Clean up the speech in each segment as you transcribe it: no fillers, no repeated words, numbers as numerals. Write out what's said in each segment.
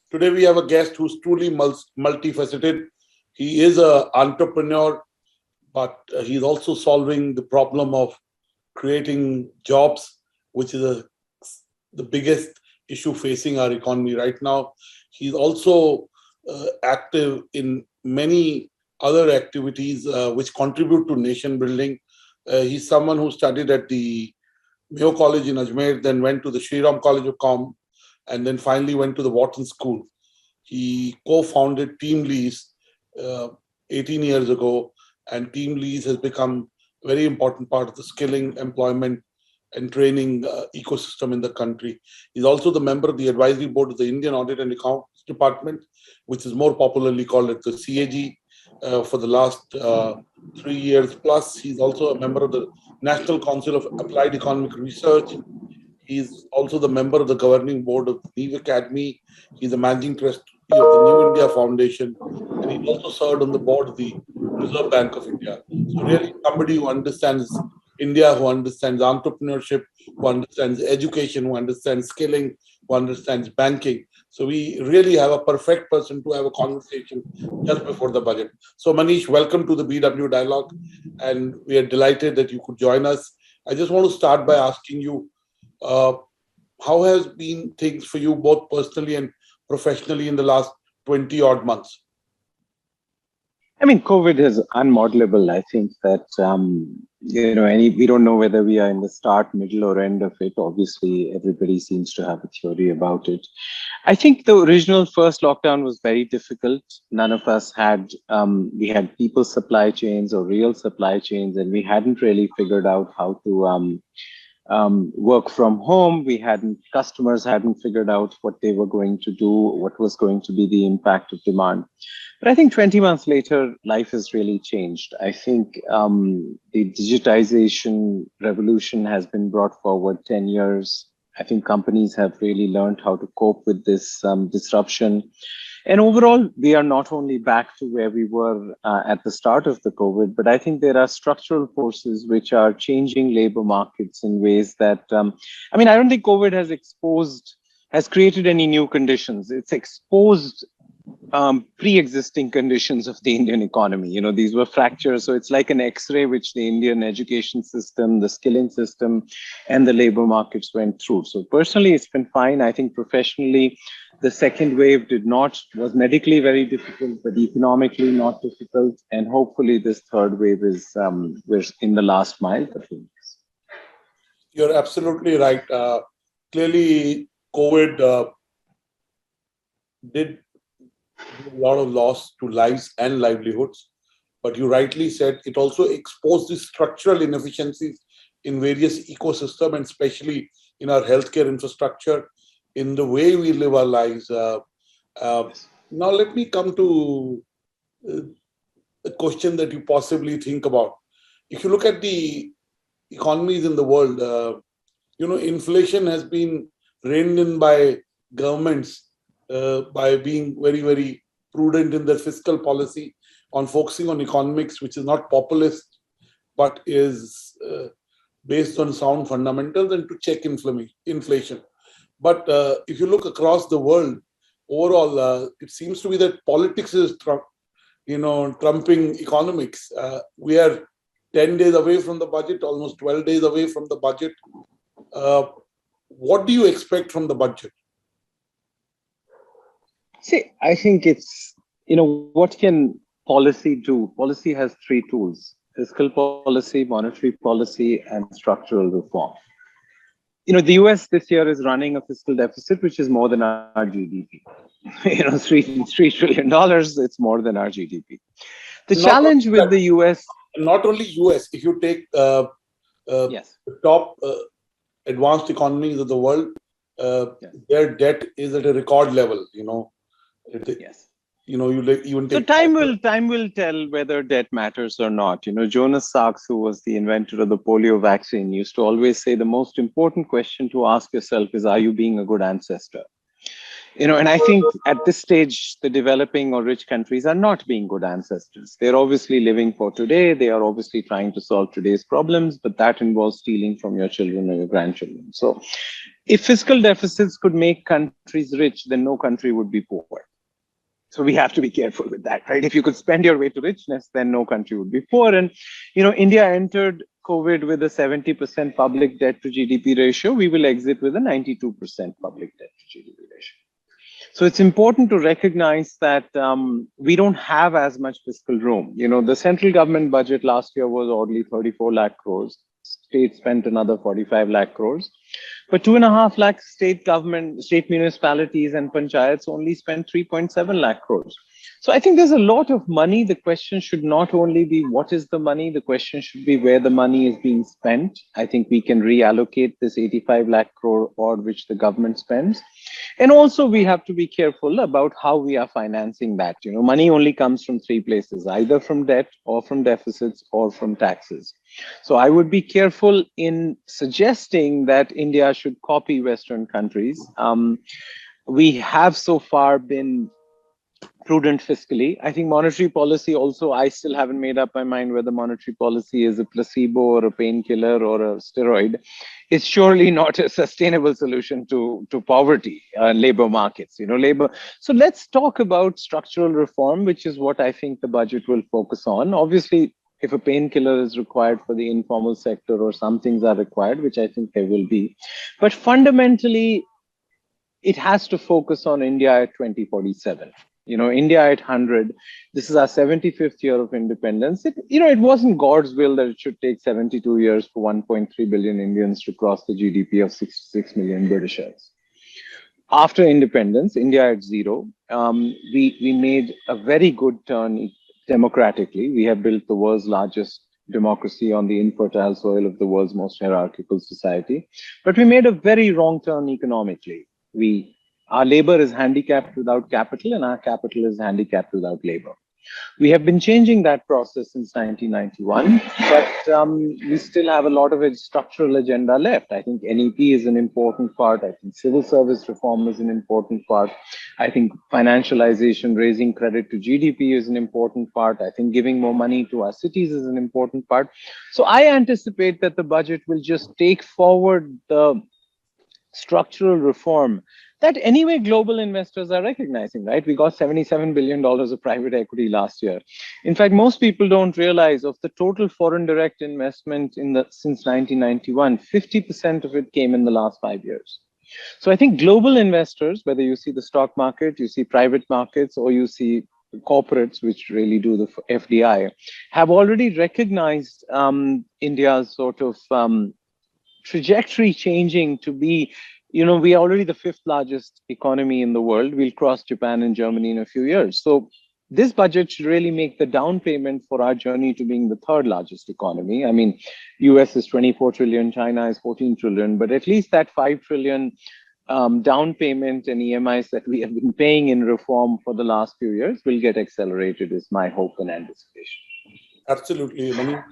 Today we have a guest who's truly multifaceted. He is an entrepreneur, but he's also solving the problem of creating jobs, which is the biggest issue facing our economy right now. He's also active in many other activities which contribute to nation building. He's someone who studied at the Mayo College in Ajmer, then went to the Sri Ram College of Com, and then finally went to the Wharton School. He co-founded TeamLease 18 years ago, and TeamLease has become a very important part of the skilling, employment, and training ecosystem in the country. He's also the member of the advisory board of the Indian Audit and Accounts Department, which is more popularly called the CAG, for the last 3 years plus. He's also a member of the National Council of Applied Economic Research. He's also the member of the governing board of the Neve Academy. He's the managing trustee of the New India Foundation, and he also served on the board of the Reserve Bank of India. So really somebody who understands India, who understands entrepreneurship, who understands education, who understands skilling, who understands banking. So we really have a perfect person to have a conversation just before the budget. So Manish, welcome to the BW Dialogue, and we are delighted that you could join us. I just want to start by asking you, how has been things for you both personally and professionally in the last 20 odd months? I mean, COVID is unmodelable. I think that, we don't know whether we are in the start, middle, or end of it. Obviously, everybody seems to have a theory about it. I think the original first lockdown was very difficult. None of us we had people's supply chains or real supply chains, and we hadn't really figured out how to work from home. Customers hadn't figured out what they were going to do, what was going to be the impact of demand. But I think 20 months later, life has really changed. I think the digitization revolution has been brought forward 10 years. I think companies have really learned how to cope with this disruption. And overall, we are not only back to where we were at the start of the COVID, but I think there are structural forces which are changing labor markets in ways that, I don't think COVID has created any new conditions. It's exposed pre-existing conditions of the Indian economy. These were fractures. So it's like an X-ray which the Indian education system, the skilling system, and the labor markets went through. So personally, it's been fine. I think professionally, the second wave was medically very difficult, but economically not difficult. And hopefully this third wave we're in the last mile. You're absolutely right. Clearly, COVID did a lot of loss to lives and livelihoods. But you rightly said it also exposed the structural inefficiencies in various ecosystems, and especially in our healthcare infrastructure, in the way we live our lives. Now, let me come to a question that you possibly think about. If you look at the economies in the world, inflation has been reined in by governments by being very, very prudent in their fiscal policy, on focusing on economics, which is not populist, but is based on sound fundamentals, and to check inflation. But if you look across the world, overall, it seems to be that politics is trumping economics. We are 10 days away from the budget, almost 12 days away from the budget. What do you expect from the budget? See, I think it's, what can policy do? Policy has three tools: fiscal policy, monetary policy, and structural reform. The US this year is running a fiscal deficit, which is more than our GDP. $3 trillion, it's more than our GDP. The challenge with the US... Not only US, if you take the top advanced economies of the world, their debt is at a record level, Yes. Even so time will tell whether debt matters or not. Jonas Salks, who was the inventor of the polio vaccine, used to always say the most important question to ask yourself is, are you being a good ancestor? And I think at this stage, the developing or rich countries are not being good ancestors. They're obviously living for today. They are obviously trying to solve today's problems, but that involves stealing from your children or your grandchildren. So If fiscal deficits could make countries rich, then no country would be poor. So we have to be careful with that, right? If you could spend your way to richness, then no country would be poor. And, India entered COVID with a 70% public debt to GDP ratio. We will exit with a 92% public debt to GDP ratio. So it's important to recognize that we don't have as much fiscal room. The central government budget last year was oddly 34 lakh crores. State spent another 45 lakh crores. But 2.5 lakh state municipalities and panchayats only spent 3.7 lakh crores. So I think there's a lot of money. The question should not only be what is the money, the question should be where the money is being spent. I think we can reallocate this 85 lakh crore odd which the government spends. And also we have to be careful about how we are financing that. Money only comes from three places, either from debt or from deficits or from taxes. So I would be careful in suggesting that India should copy Western countries. We have so far been prudent fiscally. I think monetary policy also, I still haven't made up my mind whether monetary policy is a placebo or a painkiller or a steroid. It's surely not a sustainable solution to poverty, labor markets, labor. So let's talk about structural reform, which is what I think the budget will focus on. Obviously, if a painkiller is required for the informal sector or some things are required, which I think there will be. But fundamentally, it has to focus on India at 2047. India at 100. This is our 75th year of independence. It wasn't God's will that it should take 72 years for 1.3 billion Indians to cross the GDP of 66 million Britishers. After independence, India at 0, we made a very good turn democratically. We have built the world's largest democracy on the infertile soil of the world's most hierarchical society. But we made a very wrong turn economically. Our labor is handicapped without capital, and our capital is handicapped without labor. We have been changing that process since 1991, but we still have a lot of a structural agenda left. I think NEP is an important part. I think civil service reform is an important part. I think financialization, raising credit to GDP is an important part. I think giving more money to our cities is an important part. So I anticipate that the budget will just take forward the structural reform that anyway global investors are recognizing, right? We got $77 billion of private equity last year. In fact, most people don't realize of the total foreign direct investment since 1991, 50% of it came in the last 5 years. So I think global investors, whether you see the stock market, you see private markets, or you see corporates, which really do the FDI, have already recognized India's sort of trajectory changing to be, we are already the 5th largest economy in the world. We'll cross Japan and Germany in a few years. So this budget should really make the down payment for our journey to being the 3rd largest economy. I mean, US is 24 trillion, China is 14 trillion, but at least that 5 trillion down payment and EMIs that we have been paying in reform for the last few years will get accelerated is my hope and anticipation. Absolutely, Manish.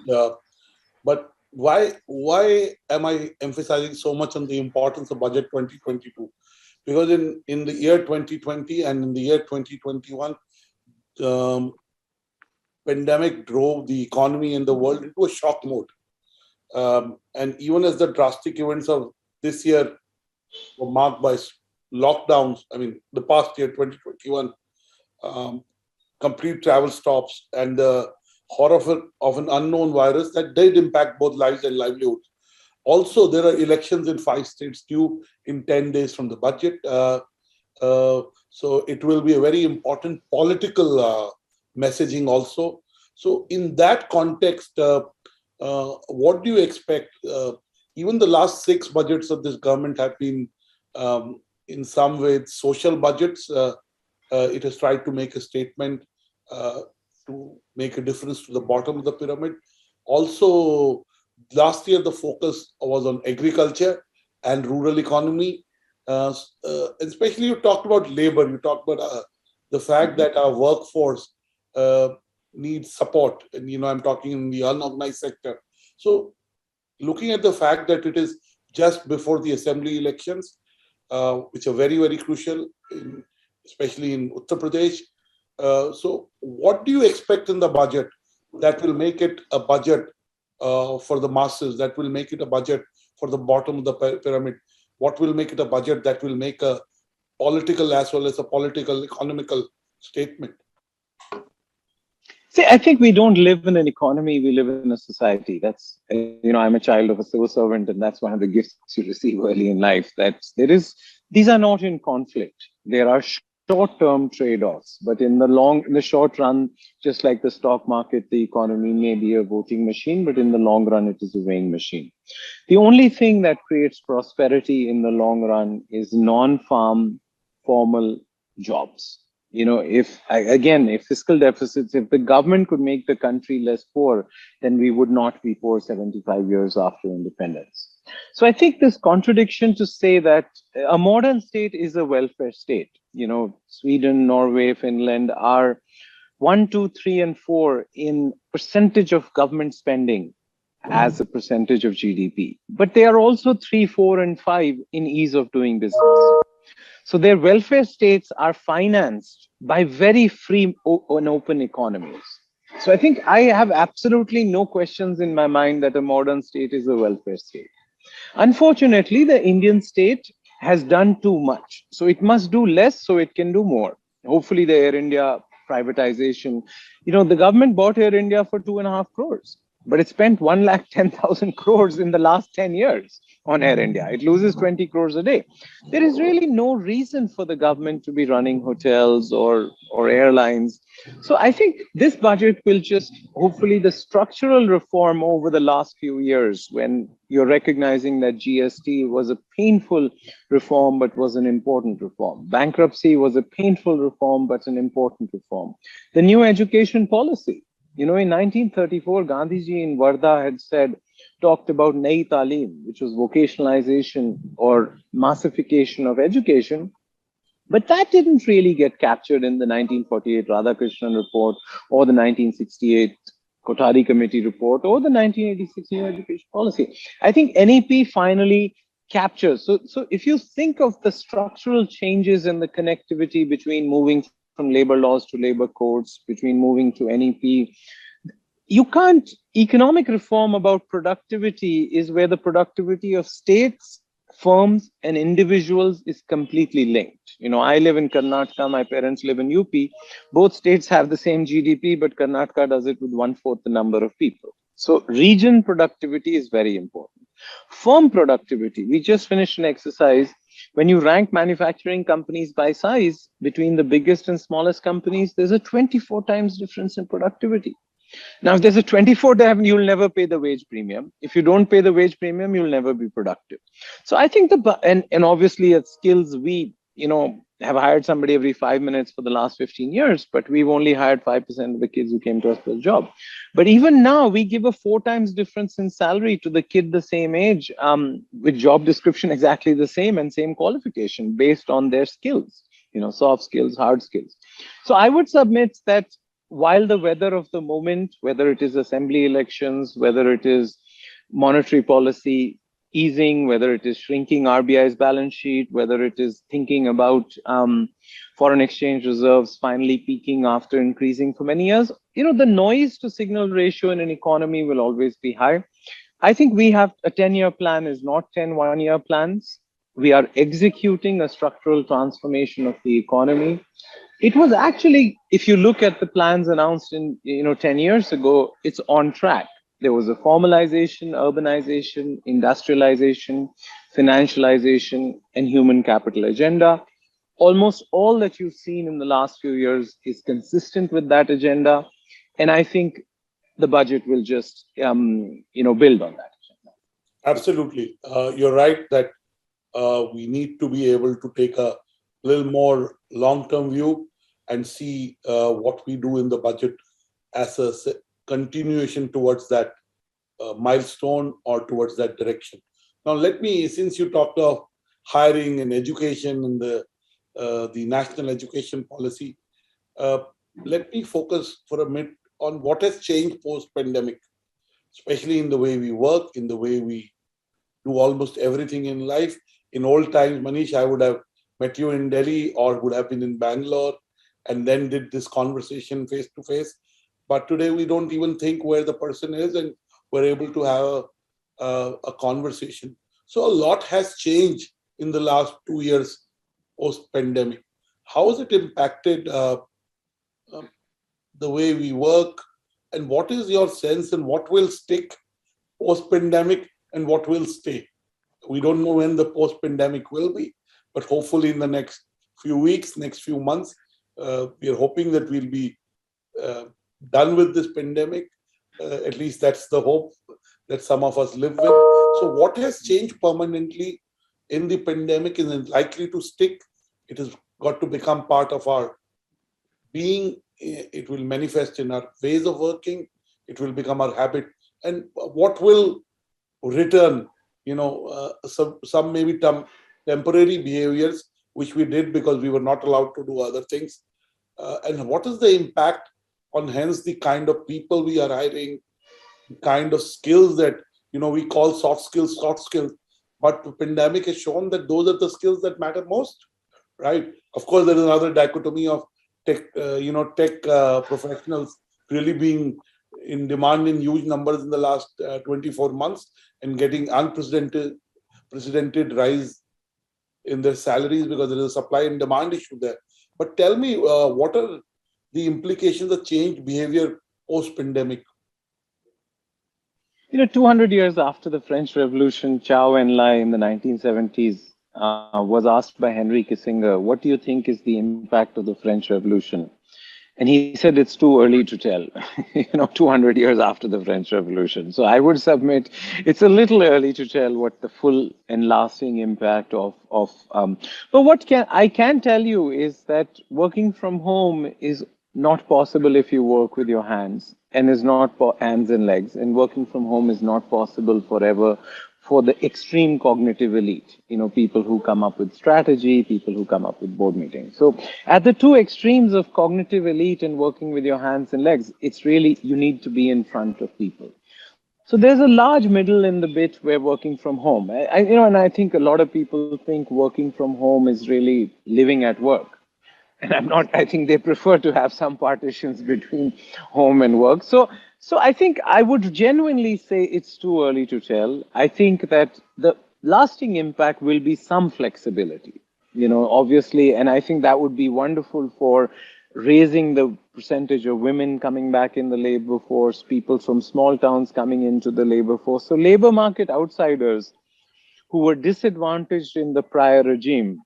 But why am I emphasizing so much on the importance of budget 2022? Because in the year 2020 and in the year 2021, pandemic drove the economy in the world into a shock mode. And even as the drastic events of this year were marked by lockdowns, I mean, the past year, 2021, complete travel stops and the horror of an unknown virus that did impact both lives and livelihoods. Also, there are elections in 5 states due in 10 days from the budget. So it will be a very important political messaging also. So in that context, what do you expect? Even the last 6 budgets of this government have been in some ways social budgets. It has tried to make a statement to make a difference to the bottom of the pyramid. Also, last year, the focus was on agriculture and rural economy. Especially you talked about labor, you talked about the fact that our workforce needs support. And, I'm talking in the unorganized sector. So looking at the fact that it is just before the assembly elections, which are very, very crucial, especially in Uttar Pradesh. So what do you expect in the budget that will make it a budget for the masses, that will make it a budget for the bottom of the pyramid? what will make it a budget that will make a political as well as a political, economical statement? See, I think we don't live in an economy, we live in a society. That's, I'm a child of a civil servant, and that's one of the gifts you receive early in life. That these are not in conflict. There are short-term trade-offs, but in the short run, just like the stock market, the economy may be a voting machine, but in the long run, it is a weighing machine. The only thing that creates prosperity in the long run is non-farm formal jobs. If fiscal deficits, if the government could make the country less poor, then we would not be poor 75 years after independence. So I think this contradiction to say that a modern state is a welfare state. Sweden, Norway, Finland are 1, 2, 3, and 4 in percentage of government spending as a percentage of GDP. But they are also 3, 4, and 5 in ease of doing business. So their welfare states are financed by very free and open economies. So I think I have absolutely no questions in my mind that a modern state is a welfare state. Unfortunately, the Indian state has done too much. So it must do less so it can do more. Hopefully the Air India privatization, the government bought Air India for 2.5 crores, but it spent 1,10,000 crores in the last 10 years on Air India. It loses 20 crores a day. There is really no reason for the government to be running hotels or airlines. So I think this budget will just, hopefully the structural reform over the last few years, when you're recognizing that GST was a painful reform, but was an important reform. Bankruptcy was a painful reform, but an important reform. The new education policy. In 1934, Gandhiji in Wardha had talked about Nai Talim, which was vocationalization or massification of education. But that didn't really get captured in the 1948 Radhakrishnan report or the 1968 Kothari Committee report or the 1986 new education policy. I think NEP finally captures. So if you think of the structural changes in the connectivity between moving from labor laws to labor codes, between moving to NEP, you can't, economic reform about productivity is where the productivity of states, firms, and individuals is completely linked. I live in Karnataka, my parents live in UP. Both states have the same GDP, but Karnataka does it with 1/4 the number of people. So region productivity is very important. Firm productivity, we just finished an exercise. When you rank manufacturing companies by size, between the biggest and smallest companies, there's a 24 times difference in productivity. Now, if there's a 24 time, you'll never pay the wage premium. If you don't pay the wage premium, you'll never be productive. So I think and obviously at Skills, we, have hired somebody every 5 minutes for the last 15 years, but we've only hired 5% of the kids who came to us for a job. But even now, we give a 4 times difference in salary to the kid the same age, with job description exactly the same and same qualification based on their skills, soft skills, hard skills. So I would submit that while the weather of the moment, whether it is assembly elections, whether it is monetary policy easing, whether it is shrinking RBI's balance sheet, whether it is thinking about foreign exchange reserves finally peaking after increasing for many years, the noise to signal ratio in an economy will always be high. I think we have a 10-year plan is not 10 one-year plans. We are executing a structural transformation of the economy. It was actually, if you look at the plans announced in 10 years ago, it's on track. There was a formalization, urbanization, industrialization, financialization, and human capital agenda. Almost all that you've seen in the last few years is consistent with that agenda. And I think the budget will just, build on that agenda. Absolutely. You're right that we need to be able to take a little more long-term view and see what we do in the budget as a continuation towards that milestone or towards that direction. Now, let me, since you talked of hiring and education and the national education policy, let me focus for a minute on what has changed post-pandemic, especially in the way we work, in the way we do almost everything in life. In old times, Manish, I would have met you in Delhi or would have been in Bangalore and then did this conversation face to face. But today we don't even think where the person is and we're able to have a conversation. So a lot has changed in the last 2 years post-pandemic. How has it impacted um, the way we work? And what is your sense and what will stick post-pandemic and what will stay? We don't know when the post-pandemic will be, but hopefully in the next few weeks, next few months, we are hoping that we'll be uh, done with this pandemic. At least that's the hope that some of us live with. So, what has changed permanently in the pandemic is likely to stick. It has got to become part of our being. It will manifest in our ways of working. It will become our habit. And what will return? Some maybe temporary behaviors which we did because we were not allowed to do other things. And what is the impact on hence the kind of people we are hiring, the kind of skills that we call soft skills, but the pandemic has shown that those are the skills that matter most, right? Of course, there is another dichotomy of tech professionals really being in demand in huge numbers in the last 24 months and getting unprecedented rise in their salaries because there is a supply and demand issue there. But tell me, what are the implications of changed behavior post-pandemic? 200 years after the French Revolution, Chao Enlai in the 1970s was asked by Henry Kissinger, what do you think is the impact of the French Revolution? And he said it's too early to tell, 200 years after the French Revolution. So I would submit it's a little early to tell what the full and lasting impact but what I can tell you is that working from home is not possible if you work with your hands and is not hands and legs. And working from home is not possible forever for the extreme cognitive elite, people who come up with strategy, people who come up with board meetings. So at the two extremes of cognitive elite and working with your hands and legs, it's really, you need to be in front of people. So there's a large middle in the bit where working from home, and I think a lot of people think working from home is really living at work. And I think they prefer to have some partitions between home and work. So I think I would genuinely say it's too early to tell. I think that the lasting impact will be some flexibility, obviously. And I think that would be wonderful for raising the percentage of women coming back in the labor force, people from small towns coming into the labor force. So labor market outsiders who were disadvantaged in the prior regime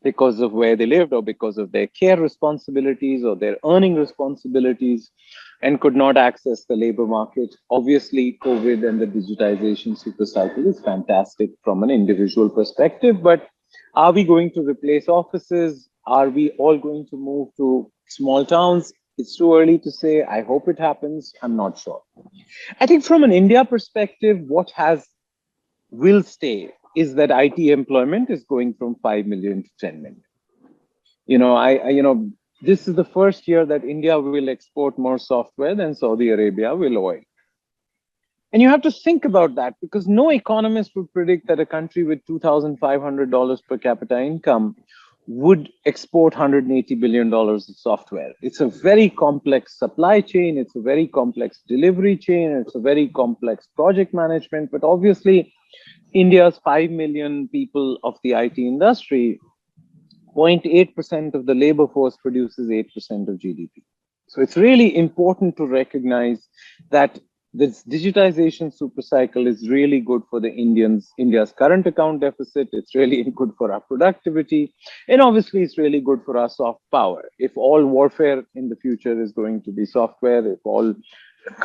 because of where they lived or because of their care responsibilities or their earning responsibilities and could not access the labor market. Obviously, COVID and the digitization super cycle is fantastic from an individual perspective, but are we going to replace offices? Are we all going to move to small towns? It's too early to say. I hope it happens. I'm not sure. I think from an India perspective, what will stay is that IT employment is going from 5 million to 10 million. This is the first year that India will export more software than Saudi Arabia will oil. And you have to think about that because no economist would predict that a country with $2,500 per capita income would export $180 billion of software. It's a very complex supply chain. It's a very complex delivery chain. It's a very complex project management. But obviously, India's 5 million people of the IT industry, 0.8% of the labor force produces 8% of GDP. So it's really important to recognize that this digitization supercycle is really good for India's current account deficit. It's really good for our productivity. And obviously, it's really good for our soft power. If all warfare in the future is going to be software, if all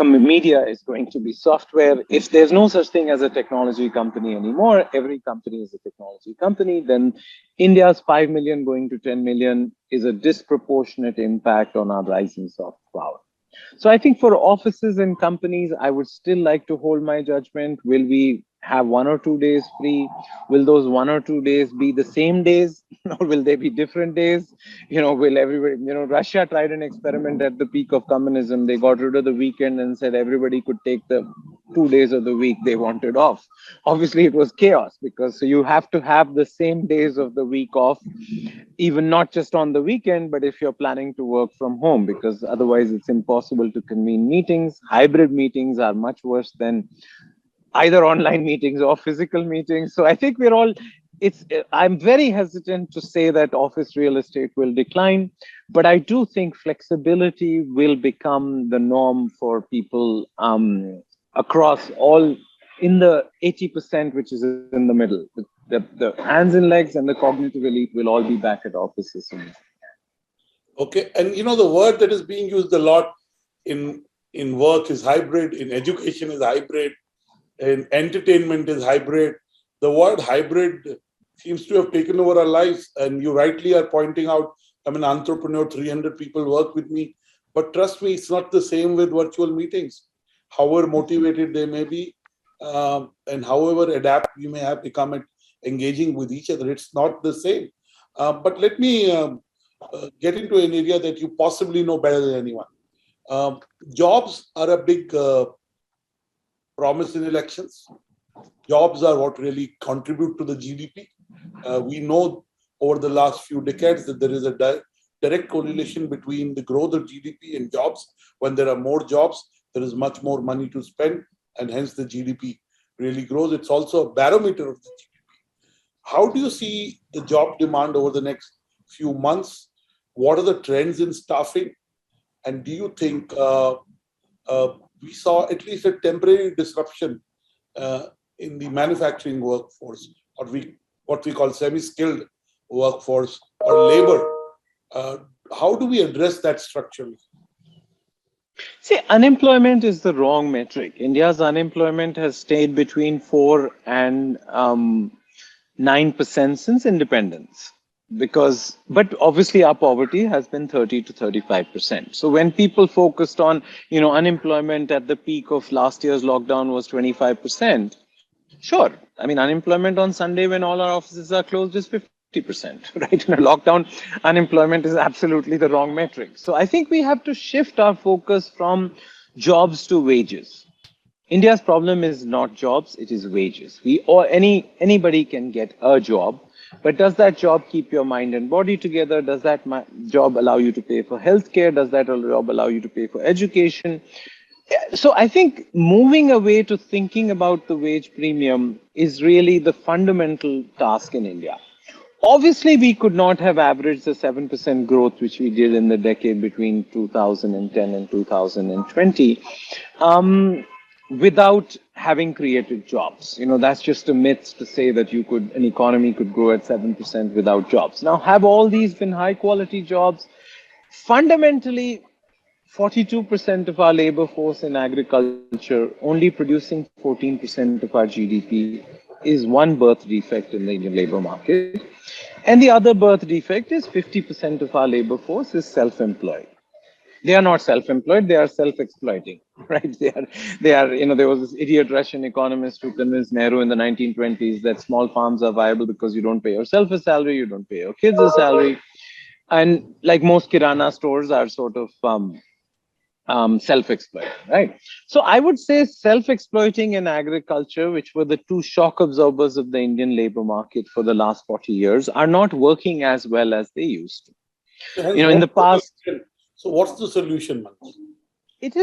media is going to be software, if there's no such thing as a technology company anymore, every company is a technology company, then India's 5 million going to 10 million is a disproportionate impact on our rising soft power. So I think for offices and companies, I would still like to hold my judgment. Will we have 1 or 2 days free? Will those 1 or 2 days be the same days or will they be different days? Will everybody, Russia tried an experiment at the peak of communism. They got rid of the weekend and said everybody could take the 2 days of the week they wanted off. Obviously, it was chaos because you have to have the same days of the week off, even not just on the weekend, but if you're planning to work from home, because otherwise it's impossible to convene meetings. Hybrid meetings are much worse than either online meetings or physical meetings. So I think we're all I'm very hesitant to say that office real estate will decline, but I do think flexibility will become the norm for people across all in the 80%, which is in the middle. The hands and legs and the cognitive elite will all be back at offices soon. Okay, and the word that is being used a lot in work is hybrid, in education is hybrid, in entertainment is hybrid. The word hybrid seems to have taken over our lives, and you rightly are pointing out, I'm an entrepreneur, 300 people work with me, but trust me, it's not the same with virtual meetings. However motivated they may be, and however adept you may have become at engaging with each other, it's not the same. But let me get into an area that you possibly know better than anyone. Um, Jobs are a big promise in elections. Jobs are what really contribute to the GDP. We know over the last few decades that there is a direct correlation between the growth of GDP and jobs. When there are more jobs, there is much more money to spend, and hence the GDP really grows. It's also a barometer of the GDP. How do you see the job demand over the next few months? What are the trends in staffing? And do you think uh, we saw at least a temporary disruption uh, in the manufacturing workforce, or what we call semi-skilled workforce or labor? Uh, how do we address that structurally? See, unemployment is the wrong metric. India's unemployment has stayed between 4 and 9% since independence. But obviously our poverty has been 30 to 35%. So when people focused on, unemployment at the peak of last year's lockdown was 25%, sure. I mean, unemployment on Sunday when all our offices are closed is 50%, right? In a lockdown, unemployment is absolutely the wrong metric. So I think we have to shift our focus from jobs to wages. India's problem is not jobs, it is wages. Anybody can get a job, but does that job keep your mind and body together? Does that job allow you to pay for healthcare? Does that job allow you to pay for education? So I think moving away to thinking about the wage premium is really the fundamental task in India. Obviously, we could not have averaged the 7% growth which we did in the decade between 2010 and 2020 without having created jobs. That's just a myth to say that an economy could grow at 7% without jobs. Now, have all these been high quality jobs? Fundamentally, 42% of our labor force in agriculture, only producing 14% of our GDP, is one birth defect in the Indian labor market. And the other birth defect is 50% of our labor force is self-employed. They are not self-employed, they are self-exploiting, right? There was this idiot Russian economist who convinced Nehru in the 1920s that small farms are viable because you don't pay yourself a salary, you don't pay your kids a salary. And like most Kirana stores are sort of self-exploiting, right? So I would say self-exploiting and agriculture, which were the two shock absorbers of the Indian labor market for the last 40 years, are not working as well as they used to. So, hence, In the past, what's the solution, Manish? it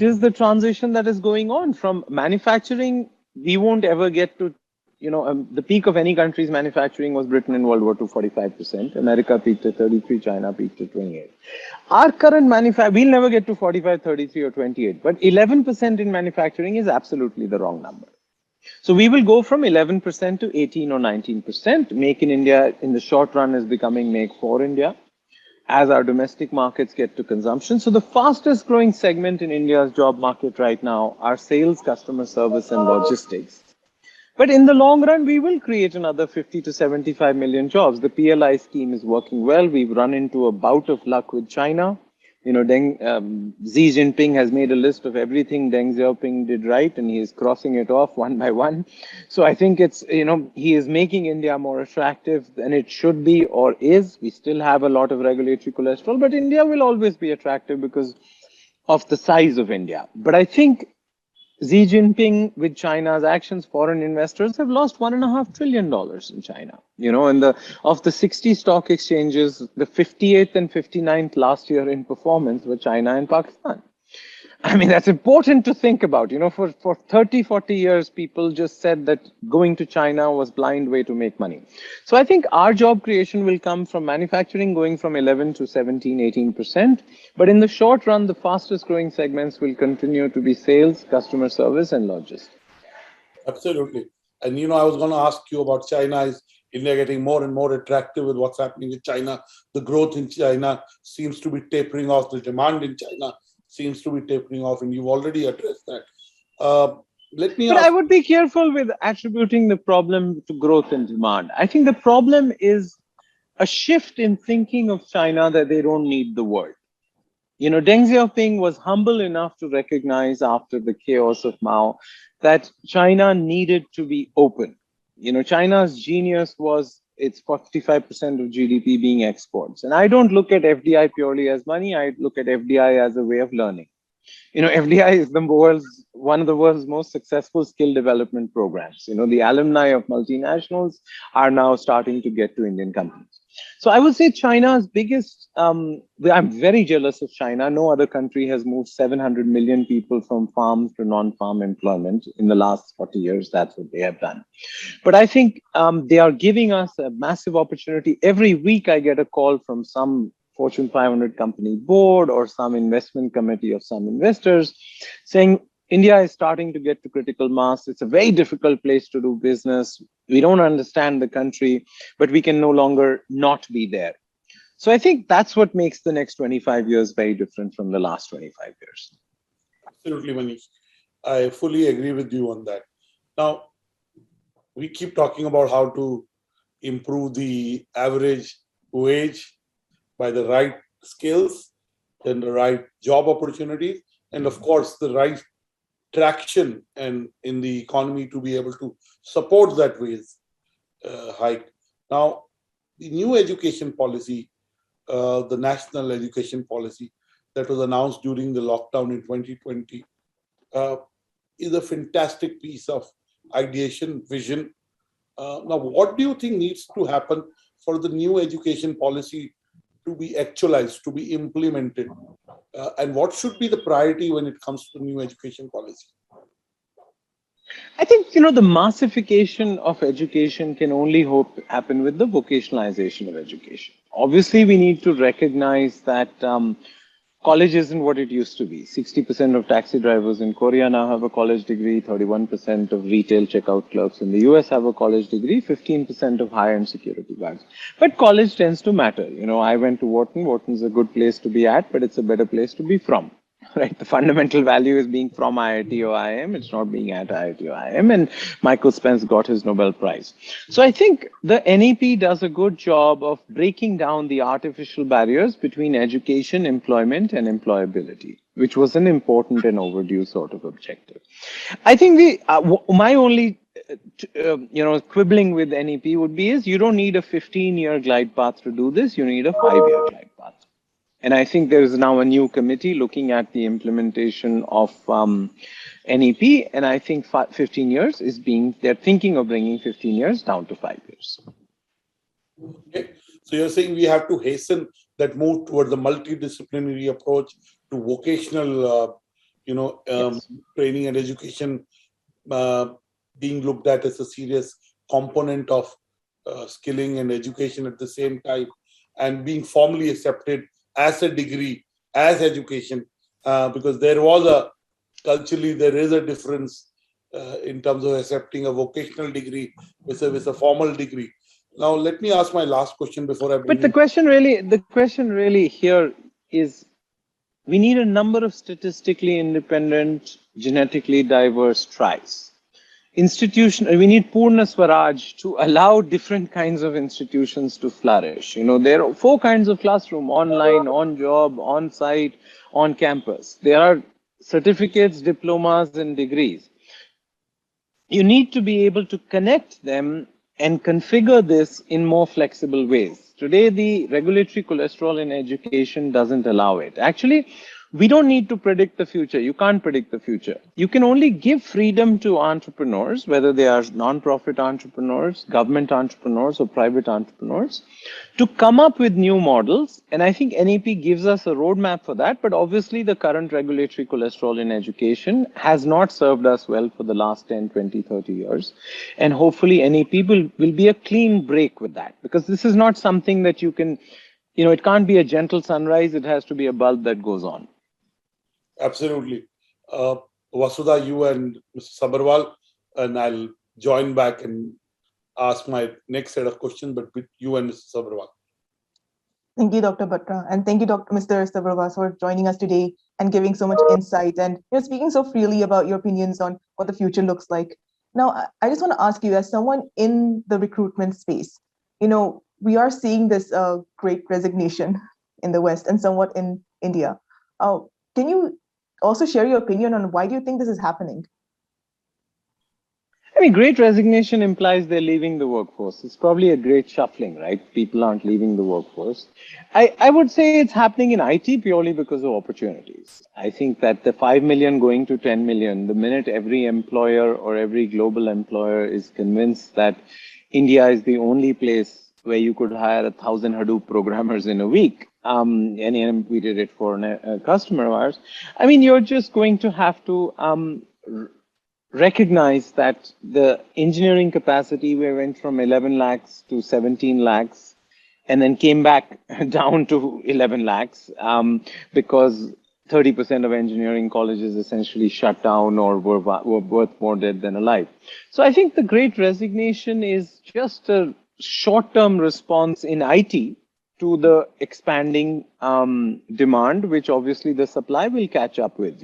is the transition that is going on from manufacturing. We won't ever get to, the peak of any country's manufacturing was Britain in World War II, 45%. America peaked at 33, China peaked at 28. Our current we'll never get to 45, 33 or 28, but 11% in manufacturing is absolutely the wrong number. So we will go from 11% to 18 or 19%. Make in India in the short run is becoming make for India as our domestic markets get to consumption. So the fastest growing segment in India's job market right now are sales, customer service, and logistics. But in the long run, we will create another 50 to 75 million jobs. The PLI scheme is working well. We've run into a bout of luck with China. Xi Jinping has made a list of everything Deng Xiaoping did right, and he is crossing it off one by one. So I think he is making India more attractive than it should be or is. We still have a lot of regulatory cholesterol, but India will always be attractive because of the size of India. But I think Xi Jinping, with China's actions, foreign investors have lost $1.5 trillion in China. And of the 60 stock exchanges, the 58th and 59th last year in performance were China and Pakistan. I mean, that's important to think about. For 30, 40 years, people just said that going to China was blind way to make money. So I think our job creation will come from manufacturing going from 11 to 17, 18%. But in the short run, the fastest growing segments will continue to be sales, customer service, and logistics. Absolutely. And I was going to ask you about China. Is India getting more and more attractive with what's happening with China? The growth in China seems to be tapering off. The demand in China seems to be tapering off, and you've already addressed that. Let me But I ask. would be careful with attributing the problem to growth and demand. I think the problem is a shift in thinking of China that they don't need the world. Deng Xiaoping was humble enough to recognize after the chaos of Mao that China needed to be open. China's genius was its 45% of GDP being exports. And I don't look at FDI purely as money. I look at FDI as a way of learning. FDI is one of the world's most successful skill development programs. The alumni of multinationals are now starting to get to Indian companies. So I would say China's biggest, I'm very jealous of China. No other country has moved 700 million people from farms to non-farm employment in the last 40 years. That's what they have done. But I think they are giving us a massive opportunity. Every week I get a call from some Fortune 500 company board or some investment committee of some investors saying, India is starting to get to critical mass. It's a very difficult place to do business. We don't understand the country, but we can no longer not be there. So I think that's what makes the next 25 years very different from the last 25 years. Absolutely, Manish. I fully agree with you on that. Now, we keep talking about how to improve the average wage by the right skills, then the right job opportunities, and of course, the right traction and in the economy to be able to support that wage hike. Now, the new education policy, the national education policy that was announced during the lockdown in 2020, is a fantastic piece of ideation, vision. Now, what do you think needs to happen for the new education policy to be actualized, to be implemented? And what should be the priority when it comes to new education policy? I think, the massification of education can only hope happen with the vocationalization of education. Obviously, we need to recognize that college isn't what it used to be. 60% of taxi drivers in Korea now have a college degree, 31% of retail checkout clerks in the US have a college degree, 15% of high-end security guards. But college tends to matter. I went to Wharton. Wharton's a good place to be at, but it's a better place to be from. Right, the fundamental value is being from IIT or IIM. It's not being at IIT or IIM. And Michael Spence got his Nobel Prize. So I think the NEP does a good job of breaking down the artificial barriers between education, employment, and employability, which was an important and overdue sort of objective. I think my only quibbling with NEP would be is you don't need a 15-year glide path to do this. You need a 5-year glide path. And I think there is now a new committee looking at the implementation of NEP. And I think 15 years they're thinking of bringing 15 years down to 5 years. Okay. So you're saying we have to hasten that move towards the multidisciplinary approach to vocational, Yes. training and education being looked at as a serious component of skilling and education at the same time, and being formally accepted as a degree, as education, because culturally, there is a difference in terms of accepting a vocational degree with a formal degree. Now, let me ask my last question before I bring But the question really here is, we need a number of statistically independent, genetically diverse tribes. We need Purna Swaraj to allow different kinds of institutions to flourish. There are 4 kinds of classroom: online, on job, on site, on campus. There are certificates, diplomas, and degrees. You need to be able to connect them and configure this in more flexible ways. Today, the regulatory cholesterol in education doesn't allow it. Actually, We don't need to predict the future. You can't predict the future. You can only give freedom to entrepreneurs, whether they are non-profit entrepreneurs, government entrepreneurs, or private entrepreneurs, to come up with new models. And I think NEP gives us a roadmap for that. But obviously, the current regulatory cholesterol in education has not served us well for the last 10, 20, 30 years. And hopefully, NEP will be a clean break with that, because this is not something that you can, it can't be a gentle sunrise. It has to be a bulb that goes on. Absolutely. Vasudha, you and Mr. Sabharwal, and I'll join back and ask my next set of questions, but with you and Mr. Sabharwal. Thank you, Dr. Batra, and thank you, Mr. Sabharwal, for joining us today and giving so much insight and speaking so freely about your opinions on what the future looks like. Now, I just want to ask you, as someone in the recruitment space, we are seeing this great resignation in the West and somewhat in India. Can you also share your opinion on why do you think this is happening? I mean, great resignation implies they're leaving the workforce. It's probably a great shuffling, right? People aren't leaving the workforce. I would say it's happening in IT purely because of opportunities. I think that the 5 million going to 10 million, the minute every employer or every global employer is convinced that India is the only place where you could hire 1,000 Hadoop programmers in a week, and we did it for a customer of ours. I mean, you're just going to have to recognize that the engineering capacity, we went from 11 lakhs to 17 lakhs and then came back down to 11 lakhs because 30% of engineering colleges essentially shut down or were worth more dead than alive. So I think the great resignation is just a short-term response in IT to the expanding demand, which obviously the supply will catch up with.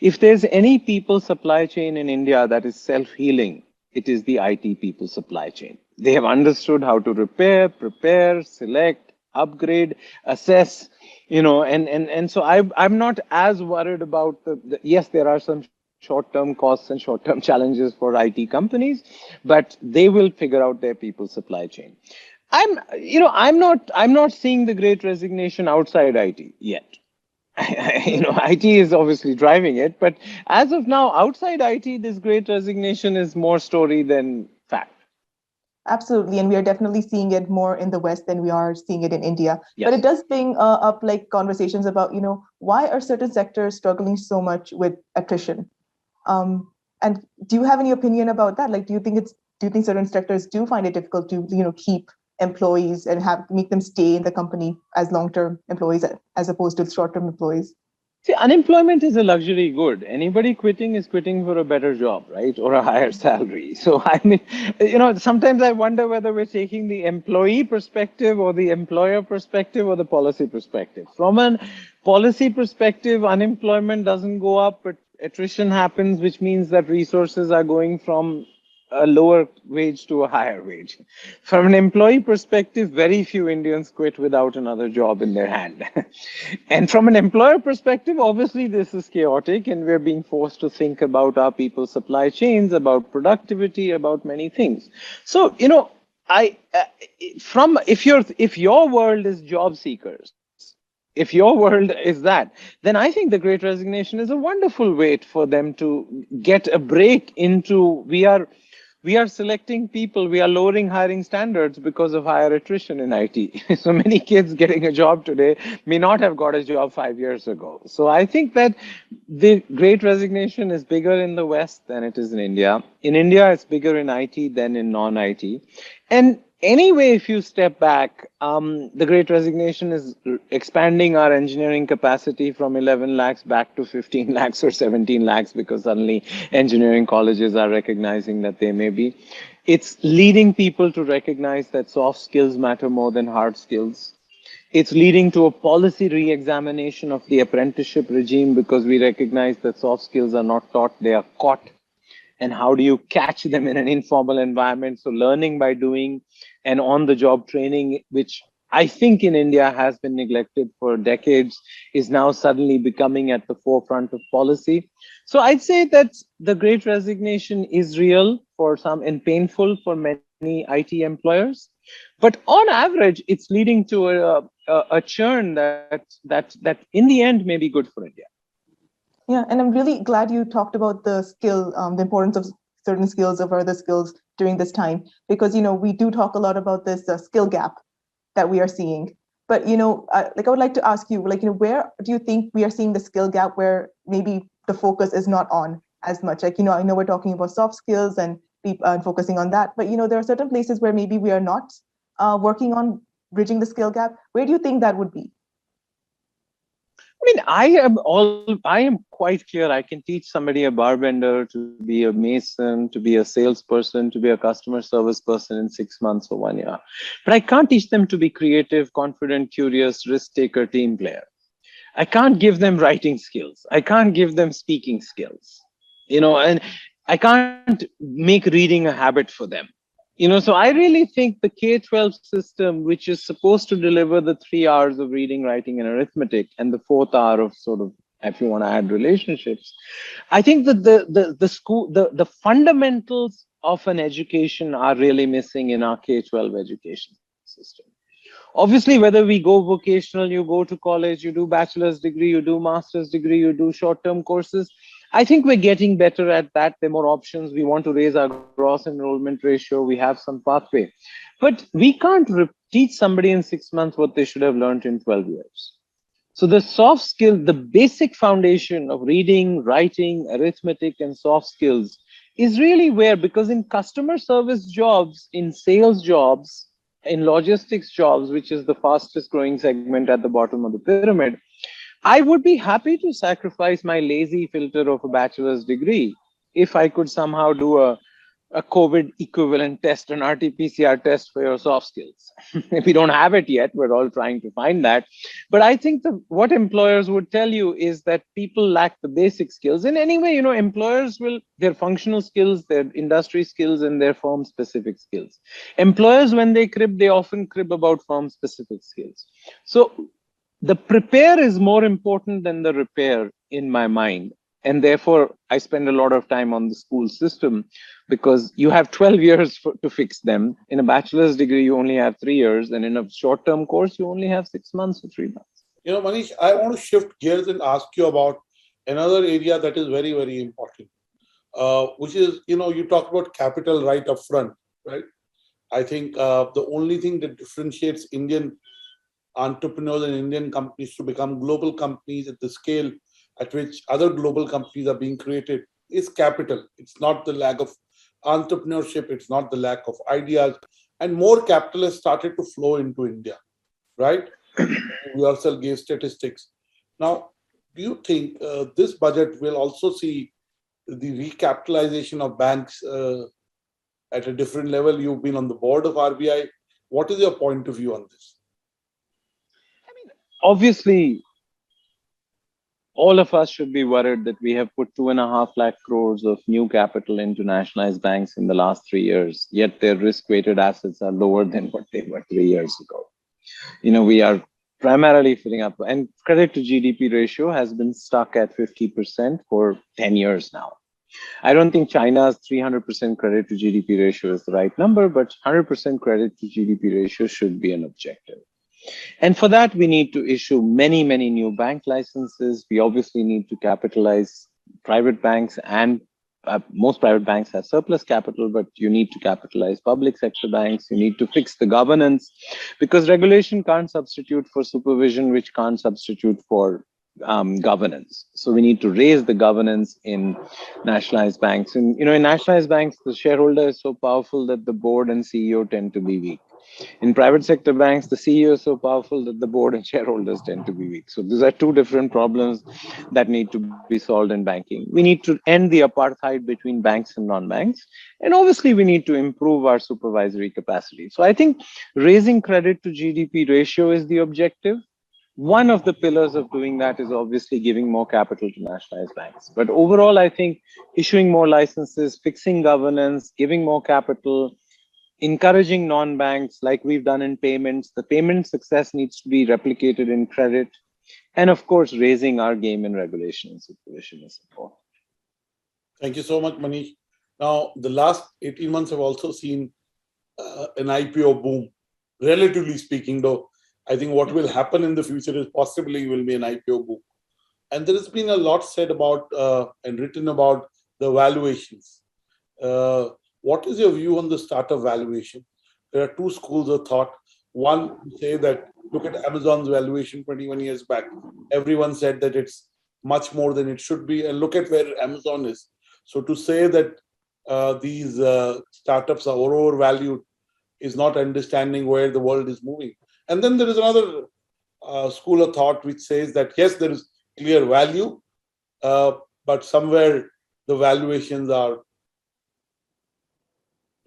If there's any people supply chain in India that is self-healing, it is the IT people supply chain. They have understood how to repair, prepare, select, upgrade, assess, and so I'm not as worried about yes, there are some short-term costs and short-term challenges for IT companies, but they will figure out their people supply chain. I'm not seeing the great resignation outside IT yet. IT is obviously driving it, but as of now, outside IT, this great resignation is more story than fact. Absolutely, and we are definitely seeing it more in the West than we are seeing it in India. Yes. But it does bring up conversations about, why are certain sectors struggling so much with attrition? And do you have any opinion about that? Do you think certain sectors do find it difficult to, keep employees and make them stay in the company as long-term employees as opposed to short-term employees? See, unemployment is a luxury good. Anybody quitting is quitting for a better job, right? Or a higher salary. So, I mean, sometimes I wonder whether we're taking the employee perspective or the employer perspective or the policy perspective. From a policy perspective, unemployment doesn't go up, but attrition happens, which means that resources are going from a lower wage to a higher wage. From an employee perspective, very few Indians quit without another job in their hand. And from an employer perspective, obviously this is chaotic and we're being forced to think about our people's supply chains, about productivity, about many things. So, if your world is job seekers, if your world is that, then I think the great resignation is a wonderful way for them to get a break into, we are selecting people, we are lowering hiring standards because of higher attrition in IT. So many kids getting a job today may not have got a job 5 years ago. So I think that the great resignation is bigger in the West than it is in India. In India, it's bigger in IT than in non-IT. And anyway, if you step back, the great resignation is expanding our engineering capacity from 11 lakhs back to 15 lakhs or 17 lakhs because suddenly engineering colleges are recognizing that they may be. It's leading people to recognize that soft skills matter more than hard skills. It's leading to a policy re-examination of the apprenticeship regime because we recognize that soft skills are not taught, they are caught. And how do you catch them in an informal environment? So learning by doing and on-the-job training, which I think in India has been neglected for decades, is now suddenly becoming at the forefront of policy. So I'd say that the great resignation is real for some and painful for many IT employers. But on average, it's leading to a churn that in the end may be good for India. Yeah, and I'm really glad you talked about the skill, the importance of certain skills over other skills during this time, because we do talk a lot about this skill gap that we are seeing. But I would like to ask you, where do you think we are seeing the skill gap where maybe the focus is not on as much? I know we're talking about soft skills and focusing on that, but there are certain places where maybe we are not working on bridging the skill gap. Where do you think that would be? I mean, I am quite clear. I can teach somebody a barbender to be a mason, to be a salesperson, to be a customer service person in 6 months or 1 year. But I can't teach them to be creative, confident, curious, risk taker, team player. I can't give them writing skills. I can't give them speaking skills, and I can't make reading a habit for them. So I really think the K-12 system, which is supposed to deliver the 3 hours of reading, writing, and arithmetic, and the fourth hour of sort of, if you want to add relationships, I think that the school, the fundamentals of an education are really missing in our K-12 education system. Obviously, whether we go vocational, you go to college, you do bachelor's degree, you do master's degree, you do short-term courses, I think we're getting better at that. There are more options. We want to raise our gross enrollment ratio. We have some pathway. But we can't teach somebody in 6 months what they should have learned in 12 years. So the soft skill, the basic foundation of reading, writing, arithmetic, and soft skills is really where, because in customer service jobs, in sales jobs, in logistics jobs, which is the fastest growing segment at the bottom of the pyramid, I would be happy to sacrifice my lazy filter of a bachelor's degree if I could somehow do a COVID equivalent test, an RT-PCR test for your soft skills. We don't have it yet. We're all trying to find that. But I think what employers would tell you is that people lack the basic skills. And anyway, employers will, their functional skills, their industry skills, and their firm specific skills. Employers, when they crib, they often crib about firm specific skills. So the prepare is more important than the repair in my mind. And therefore, I spend a lot of time on the school system because you have 12 years to fix them. In a bachelor's degree, you only have 3 years. And in a short-term course, you only have 6 months or 3 months. Manish, I want to shift gears and ask you about another area that is very, very important, which is, you talked about capital right up front, right? I think the only thing that differentiates Indian entrepreneurs and Indian companies to become global companies at the scale at which other global companies are being created is capital. It's not the lack of entrepreneurship, it's not the lack of ideas, and more capital has started to flow into India, right? We also gave statistics. Now, do you think this budget will also see the recapitalization of banks at a different level? You've been on the board of RBI. What is your point of view on this? Obviously, all of us should be worried that we have put 2.5 lakh crores of new capital into nationalized banks in the last 3 years, yet their risk-weighted assets are lower than what they were 3 years ago. We are primarily filling up, and credit to GDP ratio has been stuck at 50% for 10 years now. I don't think China's 300% credit to GDP ratio is the right number, but 100% credit to GDP ratio should be an objective. And for that, we need to issue many, many new bank licenses. We obviously need to capitalize private banks, and most private banks have surplus capital, but you need to capitalize public sector banks. You need to fix the governance because regulation can't substitute for supervision, which can't substitute for governance. So we need to raise the governance in nationalized banks. And, in nationalized banks, the shareholder is so powerful that the board and CEO tend to be weak. In private sector banks, the CEO is so powerful that the board and shareholders tend to be weak. So these are two different problems that need to be solved in banking. We need to end the apartheid between banks and non-banks. And obviously, we need to improve our supervisory capacity. So I think raising credit to GDP ratio is the objective. One of the pillars of doing that is obviously giving more capital to nationalized banks. But overall, I think issuing more licenses, fixing governance, giving more capital, encouraging non-banks like we've done in payments. The payment success needs to be replicated in credit. And of course, raising our game in regulation and supervision is important. Thank you so much, Manish. Now, the last 18 months have also seen an IPO boom relatively speaking, though. I think what will happen in the future is possibly will be an IPO boom. And there has been a lot said about and written about the valuations. Uh, what is your view on the startup valuation? There are two schools of thought. One say that look at Amazon's valuation 21 years back. Everyone said that it's much more than it should be, and look at where Amazon is. So to say that these startups are overvalued is not understanding where the world is moving. And then there is another school of thought which says that yes, there is clear value, uh, but somewhere the valuations are,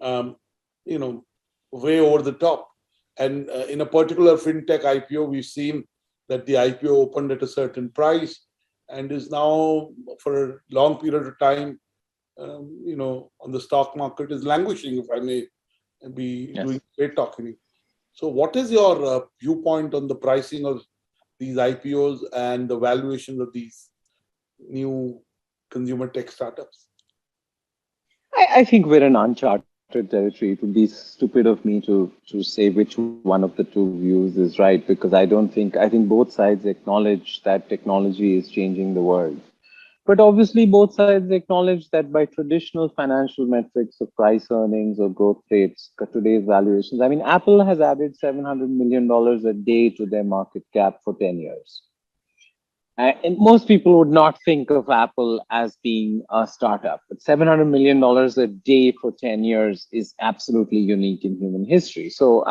um, you know, way over the top. And in a particular fintech IPO, we've seen that the IPO opened at a certain price and is now, for a long period of time, on the stock market is languishing, if I may be Yes. doing straight talking. So, what is your viewpoint on the pricing of these IPOs and the valuations of these new consumer tech startups? I think we're in uncharted territory. It would be stupid of me to say which one of the two views is right, because I think both sides acknowledge that technology is changing the world. But obviously, both sides acknowledge that by traditional financial metrics of price earnings or growth rates, today's valuations, I mean, Apple has added $700 million a day to their market cap for 10 years. And most people would not think of Apple as being a startup, but $700 million a day for 10 years is absolutely unique in human history. So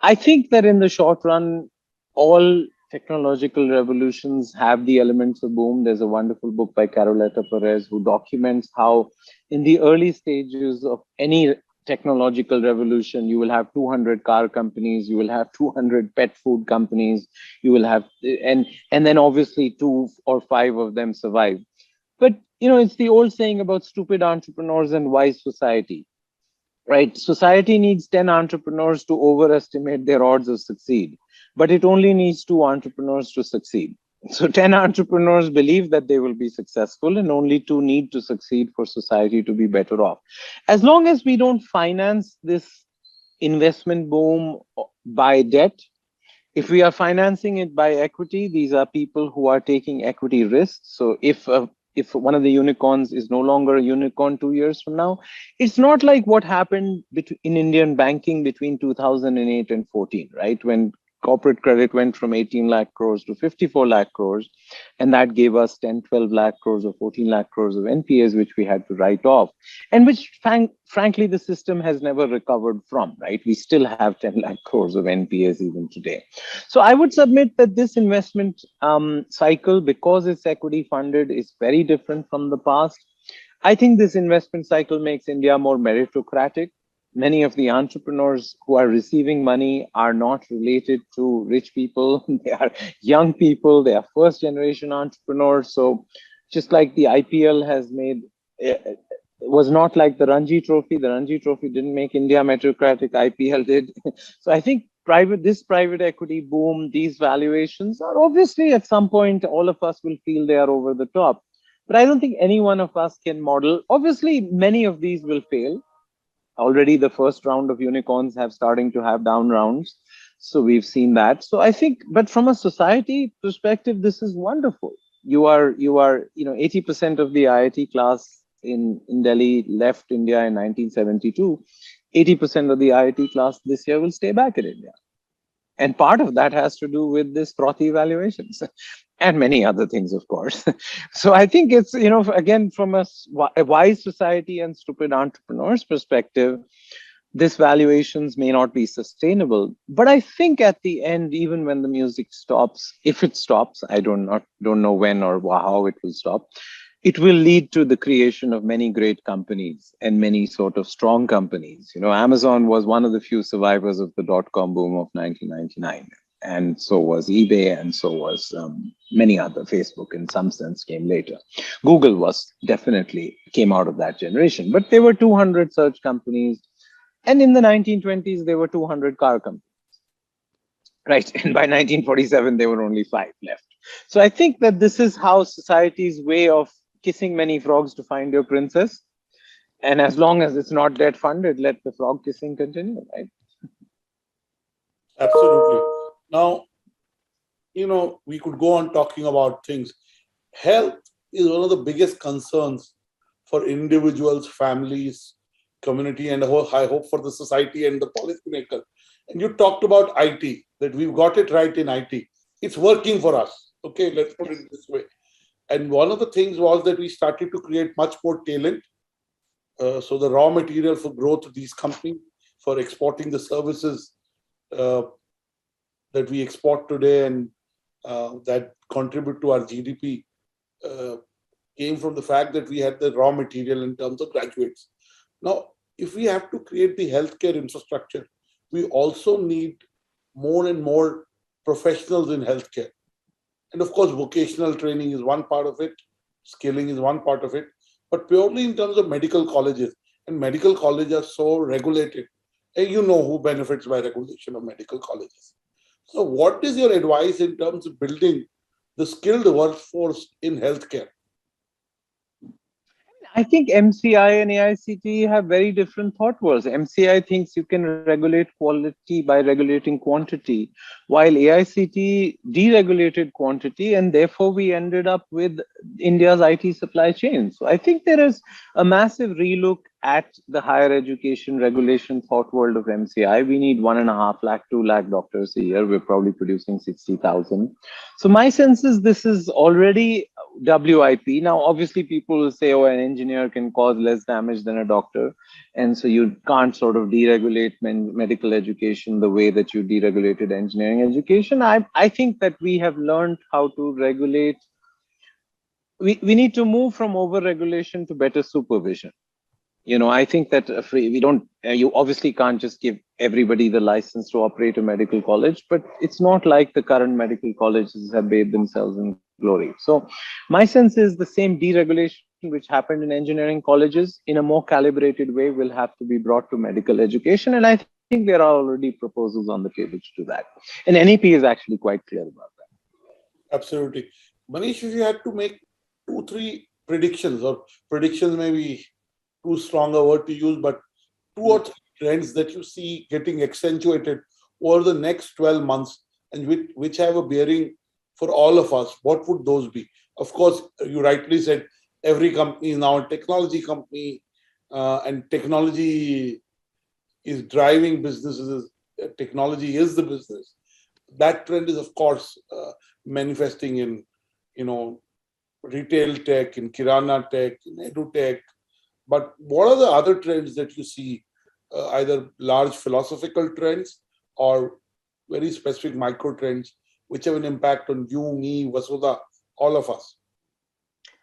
I think that in the short run, all technological revolutions have the elements of boom. There's a wonderful book by Caroletta Perez who documents how in the early stages of any technological revolution, you will have 200 car companies, you will have 200 pet food companies, you will have, and then obviously two or five of them survive. But it's the old saying about stupid entrepreneurs and wise society, right? Society needs 10 entrepreneurs to overestimate their odds of succeed, but it only needs two entrepreneurs to succeed. So 10 entrepreneurs believe that they will be successful, and only two need to succeed for society to be better off. As long as we don't finance this investment boom by debt, if we are financing it by equity, these are people who are taking equity risks. So if one of the unicorns is no longer a unicorn 2 years from now, it's not like what happened in Indian banking between 2008 and 14, right? When corporate credit went from 18 lakh crores to 54 lakh crores, and that gave us 10, 12 lakh crores or 14 lakh crores of NPAs, which we had to write off, and which frankly the system has never recovered from, right? We still have 10 lakh crores of NPAs even today. So I would submit that this investment cycle, because it's equity funded, is very different from the past. I think this investment cycle makes India more meritocratic. Many of the entrepreneurs who are receiving money are not related to rich people. They are young people. They are first generation entrepreneurs. So just like the IPL has made, it was not like the Ranji Trophy. The Ranji Trophy didn't make India meritocratic. IPL did. So I think this private equity boom, these valuations are obviously at some point all of us will feel they are over the top. But I don't think any one of us can model. Obviously, many of these will fail. Already the first round of unicorns have starting to have down rounds. So we've seen that. So I think, but from a society perspective, this is wonderful. You are, 80% of the IIT class in Delhi left India in 1972. 80% of the IIT class this year will stay back in India. And part of that has to do with this frothy valuations and many other things, of course. So I think it's, again, from a wise society and stupid entrepreneurs perspective, this valuations may not be sustainable. But I think at the end, even when the music stops, if it stops, I don't know when or how it will stop, it will lead to the creation of many great companies and many sort of strong companies. Amazon was one of the few survivors of the dot-com boom of 1999. And so was eBay, and so was many other. Facebook, in some sense, came later. Google definitely came out of that generation. But there were 200 search companies. And in the 1920s, there were 200 car companies. Right. And by 1947, there were only 5 left. So I think that this is how society's way of kissing many frogs to find your princess. And as long as it's not debt funded, let the frog kissing continue, right? Absolutely. Now, we could go on talking about things. Health is one of the biggest concerns for individuals, families, community, and I hope for the society and the policymaker. And you talked about IT, that we've got it right in IT. It's working for us. Okay, let's put it this way. And one of the things was that we started to create much more talent. So the raw material for growth of these companies, for exporting the services uh, that we export today and that contribute to our GDP, uh, came from the fact that we had the raw material in terms of graduates. Now, if we have to create the healthcare infrastructure, we also need more and more professionals in healthcare. And of course, vocational training is one part of it, skilling is one part of it, but purely in terms of medical colleges. And medical colleges are so regulated. And you know who benefits by regulation of medical colleges. So, what is your advice in terms of building the skilled workforce in healthcare? I think MCI and AICTE have very different thought worlds. MCI thinks you can regulate quality by regulating quantity, while AICTE deregulated quantity, and therefore we ended up with India's IT supply chain. So I think there is a massive relook at the higher education regulation thought world of MCI. We need 1.5 lakh, 2 lakh doctors a year. We're probably producing 60,000. So my sense is this is already WIP. Now, obviously, people will say, oh, an engineer can cause less damage than a doctor. And so you can't sort of deregulate medical education the way that you deregulated engineering education. I think that we have learned how to regulate. We need to move from over-regulation to better supervision. I think that you obviously can't just give everybody the license to operate a medical college, but it's not like the current medical colleges have bathed themselves in glory. So my sense is the same deregulation which happened in engineering colleges in a more calibrated way will have to be brought to medical education. And I think there are already proposals on the table to do that. And NEP is actually quite clear about that. Absolutely. Manish, if you had to make 2, 3 predictions, or predictions may be too strong a word to use, but 2 or 3 trends that you see getting accentuated over the next 12 months and which have a bearing for all of us, what would those be? Of course, you rightly said every company is now a technology company, and technology is driving businesses. Technology is the business. That trend is, of course, manifesting in, retail tech, in kirana tech, in edu tech. But what are the other trends that you see, either large philosophical trends or very specific micro trends, which have an impact on you, me, Vasudha, all of us?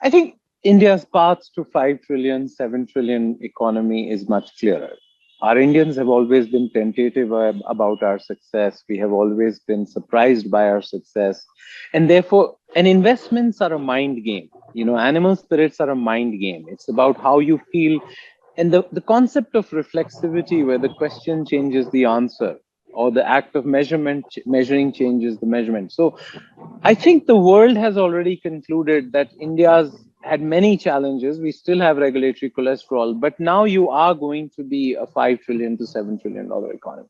I think India's path to 5 trillion, 7 trillion economy is much clearer. Our Indians have always been tentative about our success. We have always been surprised by our success. And investments are a mind game. Animal spirits are a mind game. It's about how you feel. And the concept of reflexivity, where the question changes the answer, or the act of measuring changes the measurement. So I think the world has already concluded that India's had many challenges. We still have regulatory cholesterol, but now you are going to be a 5 trillion to $7 trillion economy.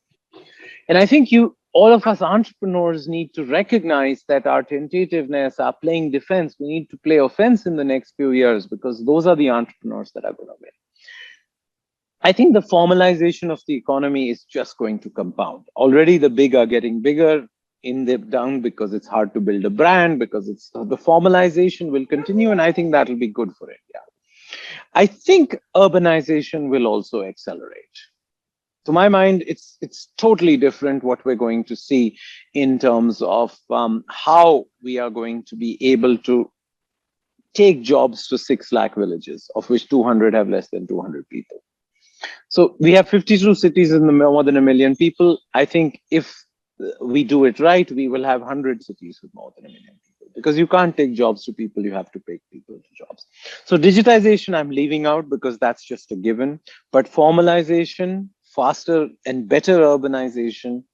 And I think all of us entrepreneurs need to recognize that our tentativeness, our playing defense, we need to play offense in the next few years, because those are the entrepreneurs that are going to win. I think the formalization of the economy is just going to compound. Already the big are getting bigger in the down because it's hard to build a brand, because the formalization will continue, and I think that will be good for India. I think urbanization will also accelerate. To my mind, it's totally different what we're going to see in terms of how we are going to be able to take jobs to 6 lakh villages, of which 200 have less than 200 people. So we have 52 cities in the more than 1 million people. I think if we do it right, we will have 100 cities with more than 1 million people, because you can't take jobs to people, you have to take people to jobs. So digitization, I'm leaving out because that's just a given, but formalization, faster and better urbanization,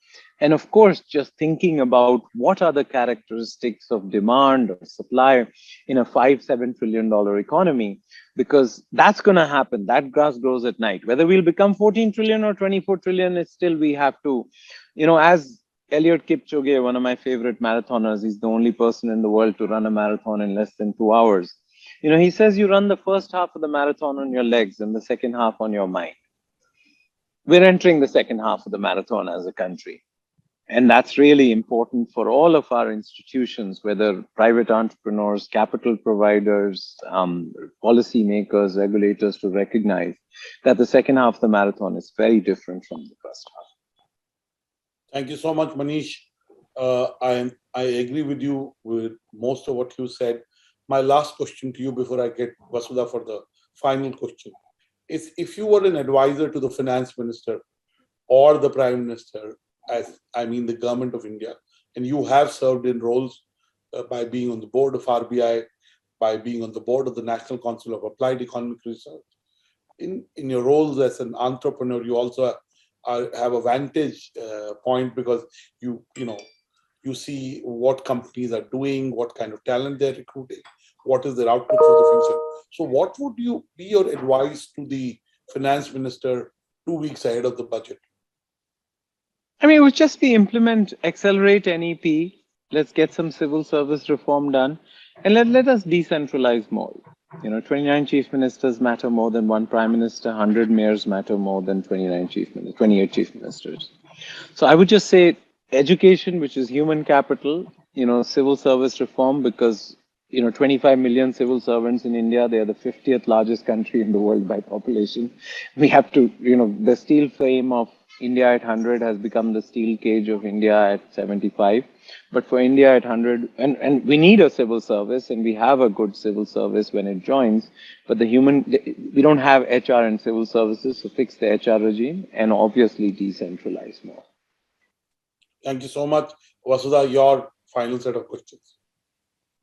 and of course, just thinking about what are the characteristics of demand or supply in a $5-7 trillion economy, because that's going to happen. That grass grows at night. Whether we'll become 14 trillion or 24 trillion, it's still we have to, as Eliud Kipchoge, one of my favorite marathoners, he's the only person in the world to run a marathon in less than 2 hours. He says you run the first half of the marathon on your legs and the second half on your mind. We're entering the second half of the marathon as a country. And that's really important for all of our institutions, whether private entrepreneurs, capital providers, policy makers, regulators, to recognize that the second half of the marathon is very different from the first half. Thank you so much, Manish. I agree with you with most of what you said. My last question to you before I get Vasudha for the final question is, if you were an advisor to the finance minister or the prime minister, as I mean the government of India, and you have served in roles by being on the board of RBI, by being on the board of the National Council of Applied Economic Research, in your roles as an entrepreneur, you also have a vantage point, because you see what companies are doing, what kind of talent they're recruiting, what is their outlook for the future. So what would you be your advice to the finance minister 2 weeks ahead of the budget? I mean, it would just be accelerate NEP. Let's get some civil service reform done, and let us decentralize more. 29 chief ministers matter more than one prime minister. 100 mayors matter more than 28 chief ministers. So I would just say education, which is human capital, civil service reform, because 25 million civil servants in India. They are the 50th largest country in the world by population. We have to, the steel frame of India at 100 has become the steel cage of India at 75. But for India at 100, and we need a civil service, and we have a good civil service when it joins, but we don't have HR and civil services, so fix the HR regime and obviously decentralize more. Thank you so much. Vasudha, your final set of questions.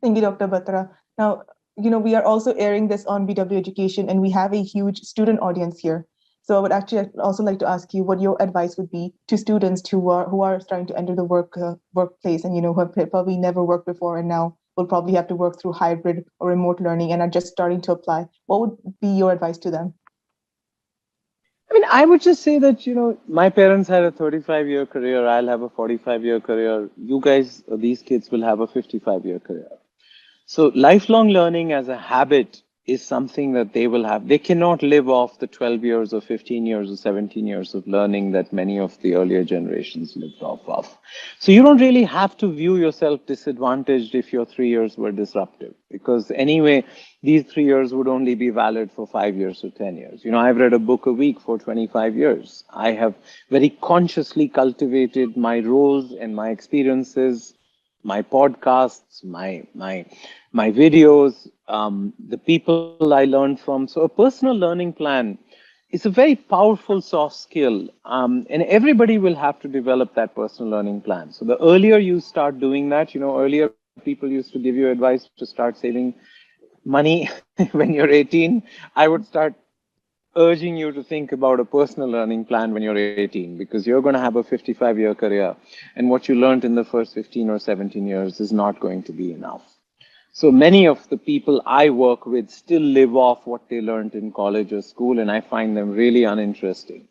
Thank you, Dr. Batra. Now, we are also airing this on BW Education, and we have a huge student audience here. So I would actually also like to ask you what your advice would be to students who are starting to enter the workplace, and who have probably never worked before and now will probably have to work through hybrid or remote learning and are just starting to apply. What would be your advice to them? I mean, I would just say that, my parents had a 35-year career. I'll have a 45-year career. You guys, these kids will have a 55-year career. So lifelong learning as a habit is something that they will have. They cannot live off the 12 years or 15 years or 17 years of learning that many of the earlier generations lived off of. So you don't really have to view yourself disadvantaged if your 3 years were disruptive, because anyway, these 3 years would only be valid for 5 years or 10 years. I've read a book a week for 25 years. I have very consciously cultivated my roles and my experiences, my podcasts, my videos, the people I learned from. So a personal learning plan is a very powerful soft skill, and everybody will have to develop that personal learning plan. So the earlier you start doing that, earlier people used to give you advice to start saving money when you're 18. I would start urging you to think about a personal learning plan when you're 18, because you're going to have a 55-year career, and what you learned in the first 15 or 17 years is not going to be enough. So many of the people I work with still live off what they learned in college or school, and I find them really uninteresting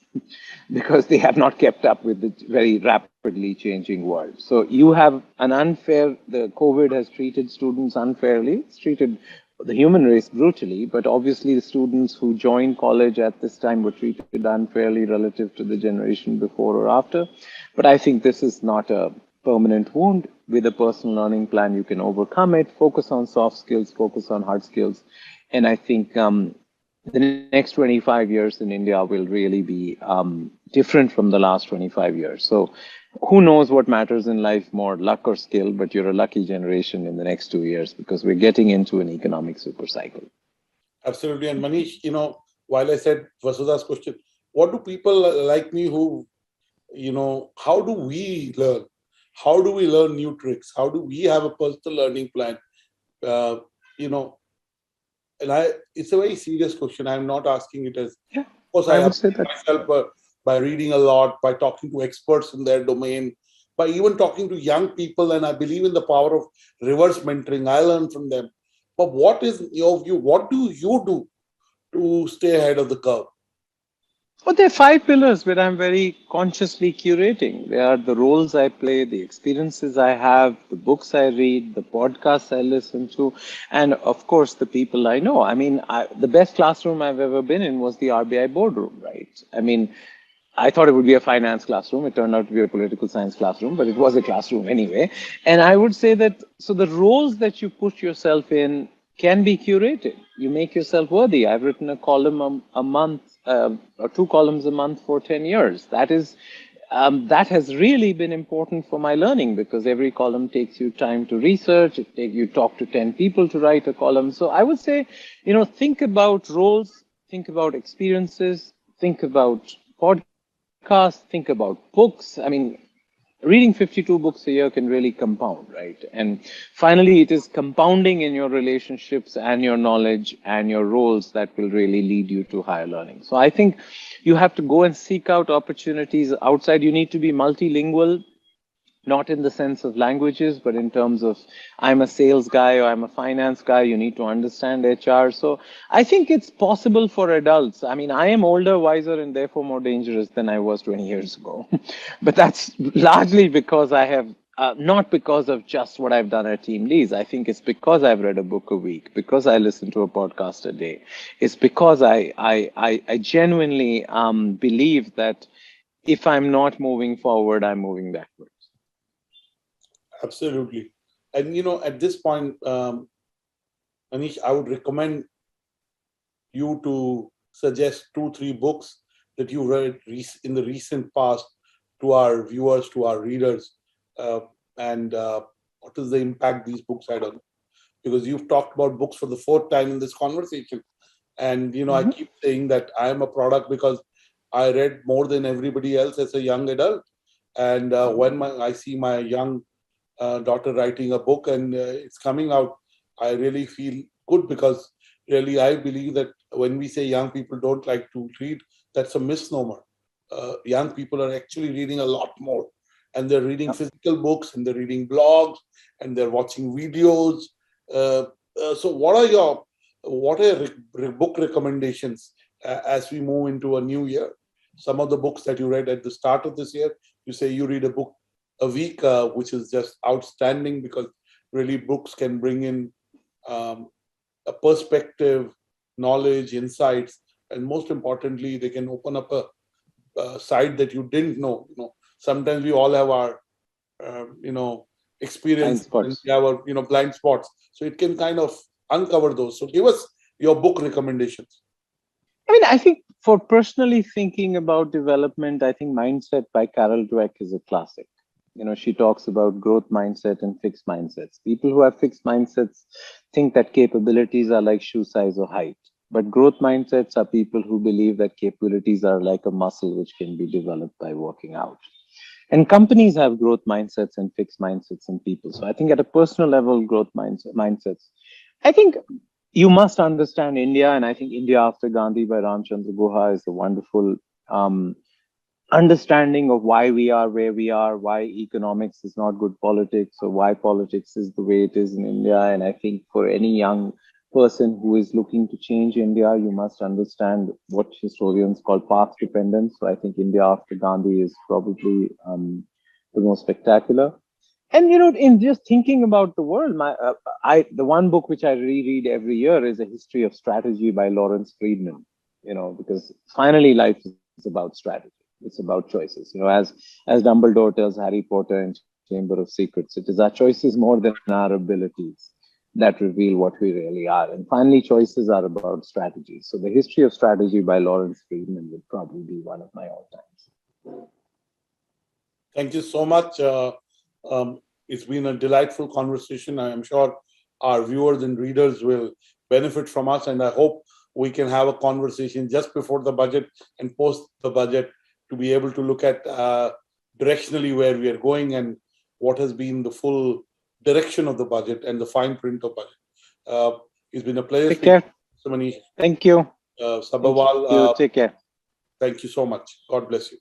because they have not kept up with the very rapidly changing world. So you have the COVID has treated students unfairly. It's treated the human race brutally, but obviously the students who joined college at this time were treated unfairly relative to the generation before or after. But I think this is not a permanent wound. With a personal learning plan, you can overcome it, focus on soft skills, focus on hard skills. And I think the next 25 years in India will really be different from the last 25 years. So who knows what matters in life more, luck or skill, but you're a lucky generation in the next 2 years, because we're getting into an economic super cycle. Absolutely. And Manish, while I said Vasudha's question, what do people like me who, how do we learn? How do we learn new tricks? How do we have a personal learning plan? It's a very serious question. I'm not asking it as, of course, I would say that myself by reading a lot, by talking to experts in their domain, by even talking to young people, and I believe in the power of reverse mentoring. I learn from them. But what is your view? What do you do to stay ahead of the curve? Well, there are five pillars where I'm very consciously curating. They are the roles I play, the experiences I have, the books I read, the podcasts I listen to, and of course, the people I know. I mean, the best classroom I've ever been in was the RBI boardroom, right? I mean, I thought it would be a finance classroom. It turned out to be a political science classroom, but it was a classroom anyway. And I would say that so the roles that you put yourself in can be curated. You make yourself worthy. I've written a column a month or two columns a month for 10 years. That has really been important for my learning because every column takes you time to research. You talk to 10 people to write a column. So I would say, think about roles, think about experiences, think about podcasts, think about books. I mean, reading 52 books a year can really compound, right? And finally, it is compounding in your relationships and your knowledge and your roles that will really lead you to higher learning. So I think you have to go and seek out opportunities outside. You need to be multilingual, not in the sense of languages, but in terms of I'm a sales guy or I'm a finance guy, you need to understand HR. So I think it's possible for adults. I mean, I am older, wiser, and therefore more dangerous than I was 20 years ago. But that's largely because I have. Not because of just what I've done at TeamLease. I think it's because I've read a book a week, because I listen to a podcast a day. It's because I genuinely believe that if I'm not moving forward, I'm moving backwards. Absolutely. And at this point, Manish, I would recommend you to suggest 2, 3 books that you read in the recent past to our viewers, to our readers, uh, and what is the impact these books had on? Because you've talked about books for the fourth time in this conversation, and I Mhm. keep saying that I am a product because I read more than everybody else as a young adult, and when I see my young daughter writing a book and it's coming out, I really feel good because really I believe that when we say young people don't like to read, that's a misnomer. Young people are actually reading a lot more, and they're reading physical books and they're reading blogs and they're watching videos. Uh, so, what are your book recommendations as we move into a new year? Some of the books that you read at the start of this year, you say you read a book a week, which is just outstanding because really books can bring in um, a perspective, knowledge, insights, and most importantly, they can open up a side that you didn't know. Sometimes we all have our Blind experience and spots. we have our blind spots. So it can kind of uncover those. So give us your book recommendations. I mean, I think for personally thinking about development, I think Mindset by Carol Dweck is a classic. She talks about growth mindset and fixed mindsets. People who have fixed mindsets think that capabilities are like shoe size or height. But growth mindsets are people who believe that capabilities are like a muscle which can be developed by working out. And companies have growth mindsets and fixed mindsets in people. So I think at a personal level, mindsets. I think you must understand India, and I think India After Gandhi by Ramchandra Guha is a wonderful um, understanding of why we are where we are, why economics is not good politics, or why politics is the way it is in India. And I think for any young person who is looking to change India, you must understand what historians call path dependence. So I think India After Gandhi is probably the most spectacular. And in just thinking about the world, the one book which I reread every year is A History of Strategy by Lawrence Friedman. Because finally life is about strategy. It's about choices. As Dumbledore tells Harry Potter in Chamber of Secrets, it is our choices more than our abilities that reveal what we really are. And finally, choices are about strategy. So the History of Strategy by Lawrence Friedman would probably be one of my all times. Thank you so much. It's been a delightful conversation. I am sure our viewers and readers will benefit from us, and I hope we can have a conversation just before the budget and post the budget to be able to look at directionally where we are going and what has been the full direction of the budget and the fine print of budget. Uh, it's been a pleasure Take speaking care. to you, Manish Thank you. Thank Sabharwal. you. Take care. Thank you so much. God bless you.